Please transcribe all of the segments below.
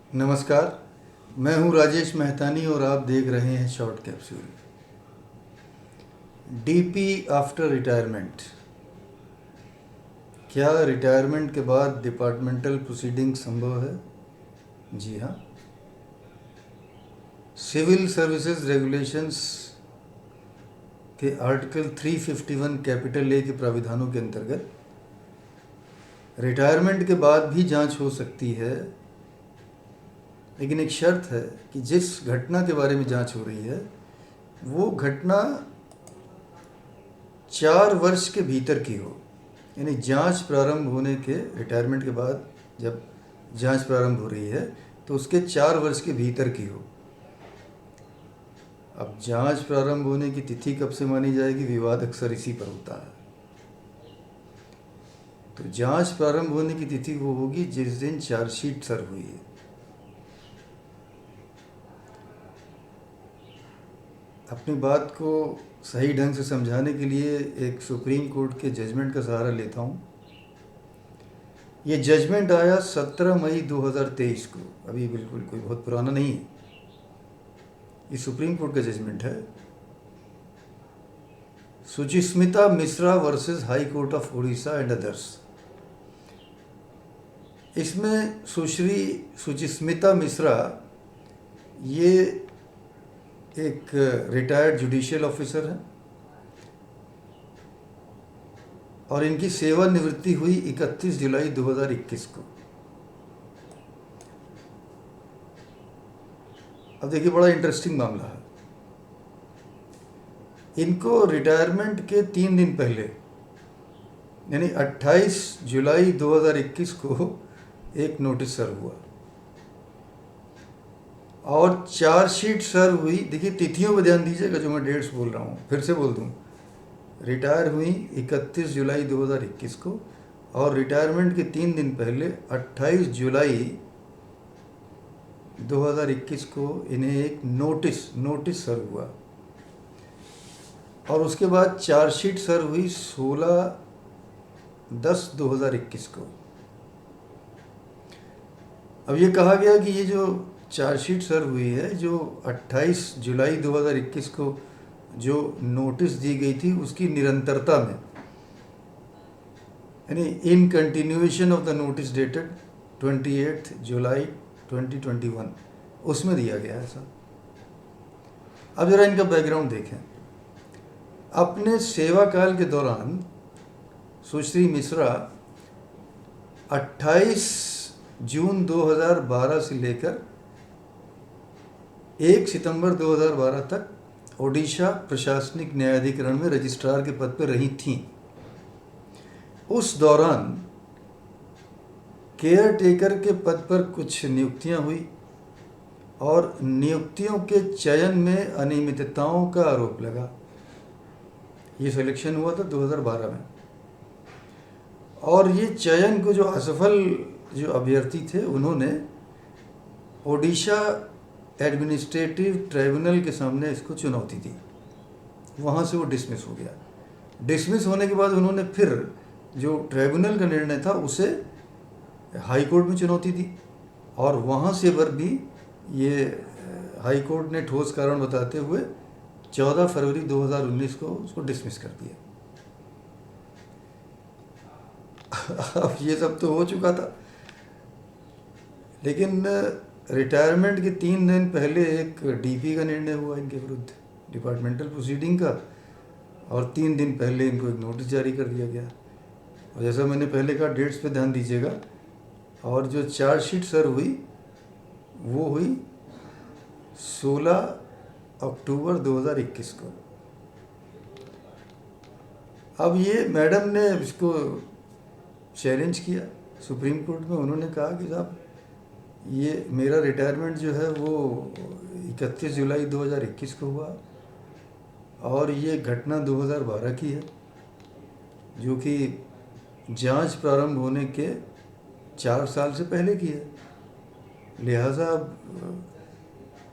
नमस्कार। मैं हूं राजेश मेहतानी और आप देख रहे हैं short capsule. DP after retirement. क्या रिटायरमेंट के बाद डिपार्टमेंटल प्रोसीडिंग संभव है? जी हाँ। सिविल सर्विसेज रेगुलेशंस के आर्टिकल 351 कैपिटल ए के प्राविधानों के अंतर्गत रिटायरमेंट के बाद भी जांच हो सकती है, लेकिन एक शर्त है कि जिस घटना के बारे में जांच हो रही है वो घटना 4 वर्ष के भीतर की हो। यानी जांच प्रारंभ होने के, रिटायरमेंट के बाद जब जांच प्रारंभ हो रही है तो उसके 4 वर्ष के भीतर की हो। अब जांच प्रारंभ होने की तिथि कब से मानी जाएगी, विवाद अक्सर इसी पर होता है। तो जांच प्रारंभ होने की तिथि वो होगी जिस दिन चार्जशीट सर्व हुई है। अपनी बात को सही ढंग से समझाने के लिए एक सुप्रीम कोर्ट के जजमेंट का सहारा लेता हूँ। ये जजमेंट आया 17 मई 2023 को, अभी बिल्कुल कोई बहुत पुराना नहीं है। ये सुप्रीम कोर्ट का जजमेंट है, Suchismita Mishra versus high court of Orissa and others. इसमें सुश्री सुचिस्मिता मिश्रा ये एक रिटायर्ड जुडिशियल ऑफिसर है और इनकी सेवानिवृत्ति हुई 31 जुलाई 2021 को। अब देखिए, बड़ा इंटरेस्टिंग मामला है। इनको रिटायरमेंट के 3 दिन पहले यानी 28 जुलाई 2021 को एक नोटिस सर्व हुआ और चार्जशीट सर्व हुई। देखिए तिथियों पर ध्यान दीजिएगा, जो मैं डेट्स बोल रहा हूँ फिर से बोल दूँ। रिटायर हुई 31 जुलाई 2021 को और रिटायरमेंट के 3 दिन पहले 28 जुलाई 2021 को इन्हें एक नोटिस सर्व हुआ और उसके बाद चार्जशीट सर्व हुई 16/10/2021 को। अब ये कहा गया कि ये जो चार्जशीट सर्व हुई है, जो 28 जुलाई 2021 को जो नोटिस दी गई थी उसकी निरंतरता में, यानी in continuation of the notice dated 28 जुलाई 2021, उसमें दिया गया ऐसा। अब जरा इनका बैकग्राउंड देखें। अपने सेवा काल के दौरान सुश्री मिश्रा 28 जून 2012 से लेकर 1 सितंबर 2012 तक ओडिशा प्रशासनिक न्यायाधिकरण में रजिस्ट्रार के पद पर रही थीं। उस दौरान केयर टेकर के पद पर कुछ नियुक्तियां हुई और नियुक्तियों के चयन में अनियमितताओं का आरोप लगा। ये सिलेक्शन हुआ था 2012 में और ये चयन को जो असफल जो अभ्यर्थी थे उन्होंने ओडिशा एडमिनिस्ट्रेटिव ट्राइब्यूनल के सामने इसको चुनौती दी। वहाँ से वो डिसमिस हो गया। डिसमिस होने के बाद उन्होंने फिर जो ट्राइब्यूनल का निर्णय था उसे हाई कोर्ट में चुनौती दी और वहाँ से पर भी ये हाई कोर्ट ने ठोस कारण बताते हुए 14 फरवरी 2019 को उसको डिसमिस कर दिया। अब ये सब तो हो चुका था, लेकिन रिटायरमेंट के 3 दिन पहले एक डीपी का निर्णय हुआ इनके विरुद्ध, डिपार्टमेंटल प्रोसीडिंग का, और 3 दिन पहले इनको एक नोटिस जारी कर दिया गया। और जैसा मैंने पहले कहा, डेट्स पे ध्यान दीजिएगा। और जो चार्जशीट सर्व हुई वो हुई 16 अक्टूबर 2021 को। अब ये मैडम ने इसको चैलेंज किया सुप्रीम कोर्ट में। उन्होंने कहा कि साहब, ये मेरा रिटायरमेंट जो है वो 31 जुलाई 2021 को हुआ और ये घटना 2012 की है, जो कि जांच प्रारंभ होने के 4 साल से पहले की है। लिहाजा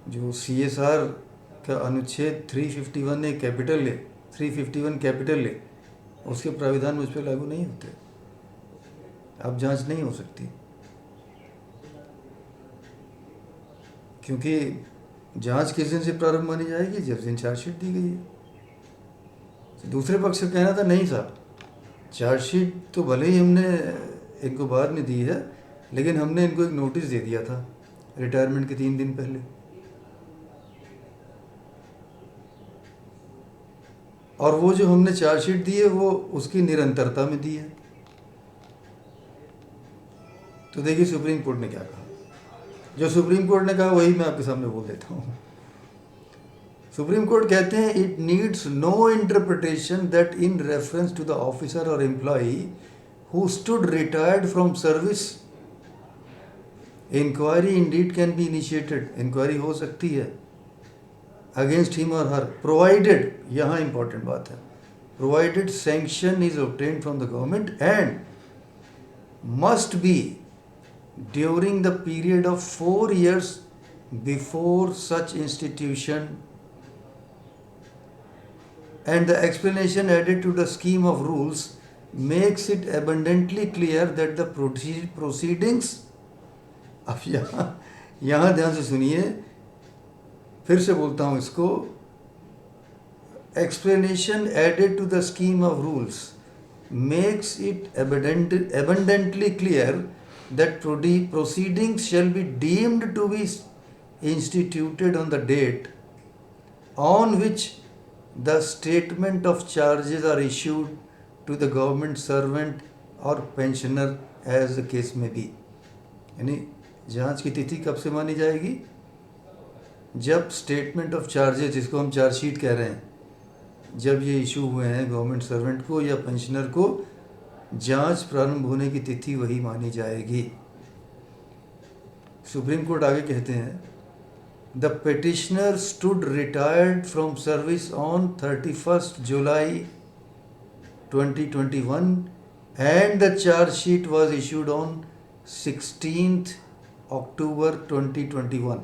जो CSR का अनुच्छेद 351 कैपिटल ए उसके प्राविधान मुझ पर लागू नहीं होते। अब जांच नहीं हो सकती। क्योंकि जांच किस दिन से प्रारंभ मानी जाएगी? जिस दिन चार्जशीट दी गई है। दूसरे पक्ष का कहना था नहीं साहब, चार्जशीट तो भले ही हमने इनको बाद में दी है, लेकिन हमने इनको एक नोटिस दे दिया था रिटायरमेंट के 3 दिन पहले, और वो जो हमने चार्जशीट दी है वो उसकी निरंतरता में दी है। तो देखिए सुप्रीम कोर्ट ने क्या कहा। जो सुप्रीम कोर्ट ने कहा वही मैं आपके सामने बोल देता हूँ। सुप्रीम कोर्ट कहते हैं it needs no interpretation that in reference to the officer और employee who stood retired from service inquiry indeed can be initiated, inquiry हो सकती है अगेंस्ट हिम और हर, प्रोवाइडेड, यहाँ इंपॉर्टेंट बात है, provided sanction is obtained from the government and must be during the period of 4 years before such institution, and the explanation added to the scheme of rules makes it abundantly clear that the proceedings, अब यहाँ ध्यान से सुनिए, फिर से बोलता हूँ इसको, explanation added to the scheme of rules makes it abundantly clear that proceedings shall be deemed to be instituted on the date on which the statement of charges are issued to the government servant or pensioner as the case may be। यानी जांच की तिथि कब से मानी जाएगी? जब statement of charges, जिसको हम चार्जशीट कह रहे हैं, जब ये इशू हुए हैं गवर्नमेंट सर्वेंट को या पेंशनर को, जांच प्रारंभ होने की तिथि वही मानी जाएगी। सुप्रीम कोर्ट आगे कहते हैं the petitioner stood retired from service on 31 July 2021 and the chargesheet was issued on 16 अक्टूबर 2021।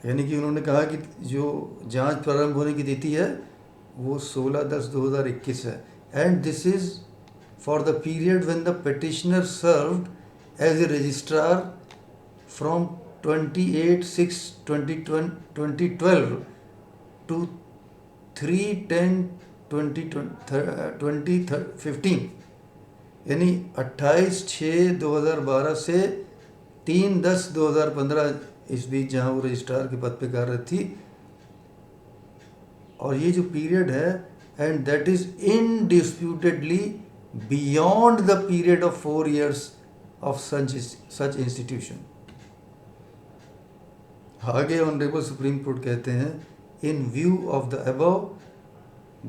यानी कि उन्होंने कहा कि जो जांच प्रारंभ होने की तिथि है वो 16/10/2021 है, and this is for the period when the petitioner served as a registrar from 28/6/2012 to 3/10/2015, यानी 28/6/2012 से 3/10/2015 इस बीच जहाँ वो रजिस्ट्रार के पद पे कार्यरत थी। और ये जो पीरियड है, and that is indisputably beyond the period of 4 years of such institution। आगे ऑनरेबल सुप्रीम कोर्ट कहते हैं in view of the above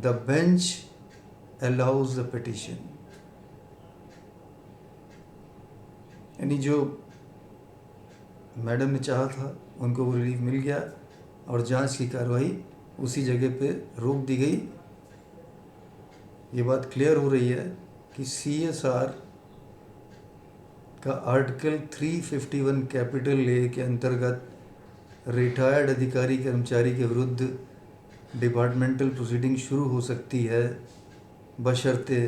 the bench allows the petition। यानी जो मैडम ने चाहा था उनको वो रिलीफ मिल गया और जांच की कार्रवाई उसी जगह पे रोक दी गई। ये बात क्लियर हो रही है कि CSR का आर्टिकल 351 कैपिटल ए के अंतर्गत रिटायर्ड अधिकारी कर्मचारी के विरुद्ध डिपार्टमेंटल प्रोसीडिंग शुरू हो सकती है, बशर्ते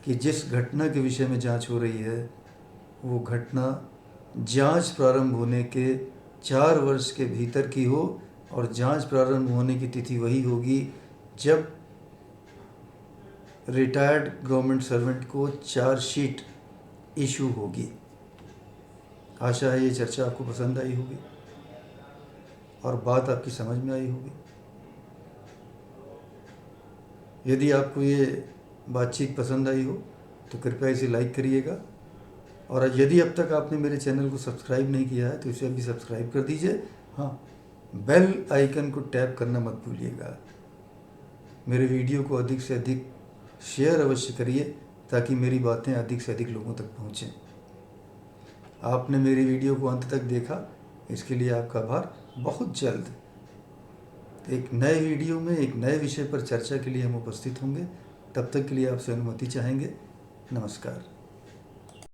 कि जिस घटना के विषय में जांच हो रही है वो घटना जांच प्रारंभ होने के 4 वर्ष के भीतर की हो, और जांच प्रारंभ होने की तिथि वही होगी जब रिटायर्ड गवर्नमेंट सर्वेंट को चार्जशीट इशू होगी। आशा है ये चर्चा आपको पसंद आई होगी और बात आपकी समझ में आई होगी। यदि आपको ये बातचीत पसंद आई हो तो कृपया इसे लाइक करिएगा, और यदि अब तक आपने मेरे चैनल को सब्सक्राइब नहीं किया है तो इसे अभी सब्सक्राइब कर दीजिए। हाँ, बेल आइकन को टैप करना मत भूलिएगा। मेरे वीडियो को अधिक से अधिक शेयर अवश्य करिए ताकि मेरी बातें अधिक से अधिक लोगों तक पहुँचें। आपने मेरी वीडियो को अंत तक देखा, इसके लिए आपका आभार। बहुत जल्द एक नए वीडियो में एक नए विषय पर चर्चा के लिए हम उपस्थित होंगे। तब तक के लिए आपसे अनुमति चाहेंगे। नमस्कार।